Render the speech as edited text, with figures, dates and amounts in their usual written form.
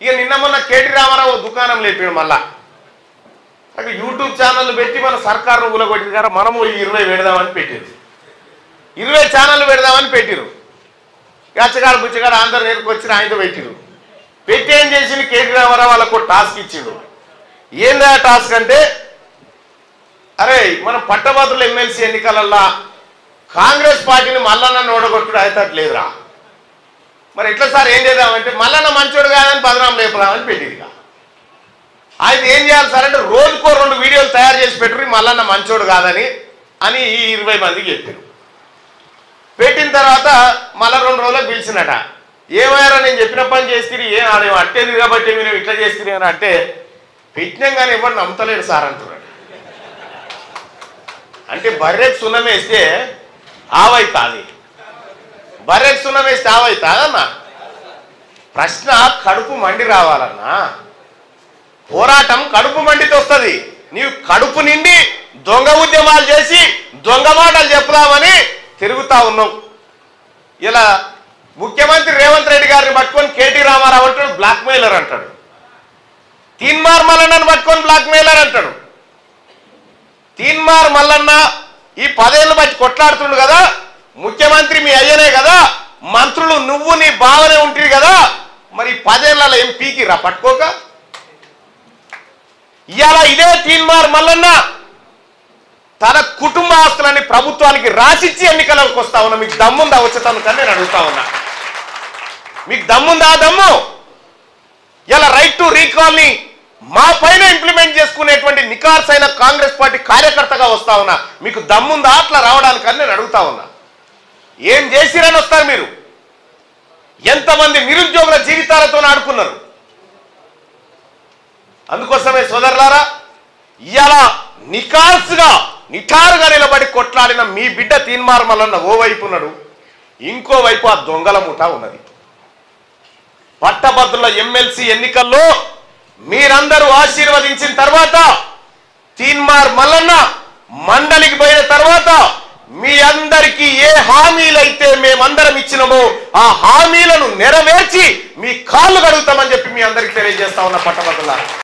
ఇక నిన్న మొన్న కేటీ రామారావు దుకాణం లేపాడు మళ్ళా అక్కడ యూట్యూబ్ ఛానల్ పెట్టి మన సర్కారును ఊలగొట్టింది కదా మనము 20 పెడదామని పెట్టింది 20 ఛానళ్ళు పెడదామని పెట్టిరు గచ్చగాడు బుచ్చగాడు అందరు నేర్కొచ్చి ఆయనతో పెట్టిరు పెట్టి ఏం చేసింది కేటీ రామారావు వాళ్ళకు టాస్క్ ఇచ్చిండు ఏందా టాస్క్ అంటే అరే మనం పట్టభద్రుల ఎమ్మెల్సీ ఎన్నికలల్లా కాంగ్రెస్ పార్టీని మల్లన్న ఓడగొట్టుడు అయితట్లేదురా మరి ఎట్లా సార్ ఏం చేద్దామంటే మల్లన్న మంచోడు కాదని బదనాం లేపుదామని పెట్టింది ఆయన ఏం చేయాలి సార్ అంటే రోజుకో 2 వీడియోలు తయారు చేసి పెట్టుకుని మల్లన్న మంచోడు కాదని అని ఈ 20 మందికి చెప్పారు పెట్టిన తర్వాత మళ్ళా 2 రోజులకు పిలిచినట ఏమయ్యారో నేను చెప్పిన పని చేస్తే ఏం ఆడేమో అట్టేది కాబట్టి మీరు ఇట్లా చేస్తుంది అని అంటే పెట్టినాం కానీ ఎవరు నమ్మతలేడు సార్ అంటున్నాడు అంటే బర్రెకు సున్నం వేస్తే ఆవైతాది బర్రెకు సున్నం వేస్తే ఆవైతాదన్నా ప్రశ్న కడుపు మండి రావాలన్నా పోరాటం కడుపు మండితో వస్తుంది నీవు కడుపు నిండి దొంగ ఉద్యమాలు చేసి దొంగ మాటలు చెప్పుదామని తిరుగుతా ఉన్నావు ఇలా ముఖ్యమంత్రి రేవంత్ రెడ్డి గారిని పట్టుకొని కేటీ రామారావు అంటాడు బ్లాక్మెయిలర్ అంటాడు తీన్మార్ మల్లన్నను పట్టుకొని బ్లాక్మెయిలర్ అంటాడు తీన్మార్ మల్లన్న ఈ 10 ఏళ్ళు బట్టి కొట్లాడుతుండు కదా ముఖ్యమంత్రి మీ అయ్యనే కదా మంత్రులు నువ్వు నీ బావనే ఉంటుంది కదా మరి 10 ఏళ్లలో ఏం పీకిరా పట్టుకోక ఇవాళ ఇదే తీన్మార్ మల్లన్న తన కుటుంబ ఆస్తులని ప్రభుత్వానికి రాసిచ్చి ఎన్నికలకు వస్తా ఉన్నా మీకు దమ్ముందా వచ్చేతాను కానీ నేను అడుగుతా ఉన్నా మీకు దమ్ముందా దమ్ము ఇలా రైట్ టు రీకాల్ని మా పైన ఇంప్లిమెంట్ చేసుకునేటువంటి నికార్స్ అయిన కాంగ్రెస్ పార్టీ కార్యకర్తగా వస్తా ఉన్నా మీకు దమ్ముందా అట్లా రావడానికని నేను అడుగుతా ఉన్నా ఏం చేసిరని వస్తారు మీరు ఎంతమంది నిరుద్యోగుల జీవితాలతో ఆడుకున్నారు అందుకోసమే సోదరులారా ఇవాళ నికార్స్గా నిఠారుగా నిలబడి కొట్లాడిన మీ బిడ్డ తీన్మార్ మల్లన్న ఓవైపు ఉన్నాడు ఇంకోవైపు ఆ దొంగల ముఠ ఉన్నది పట్టభద్రుల ఎమ్మెల్సీ ఎన్నికల్లో మీరందరూ ఆశీర్వదించిన తర్వాత తీన్మార్ మల్లన్న మండలికి పోయిన తర్వాత మీ అందరికీ ఏ హామీలైతే మేమందరం ఇచ్చినామో ఆ హామీలను నెరవేర్చి మీ కాళ్ళు కడుగుతామని చెప్పి మీ అందరికి తెలియజేస్తా ఉన్న పట్టభద్రులారా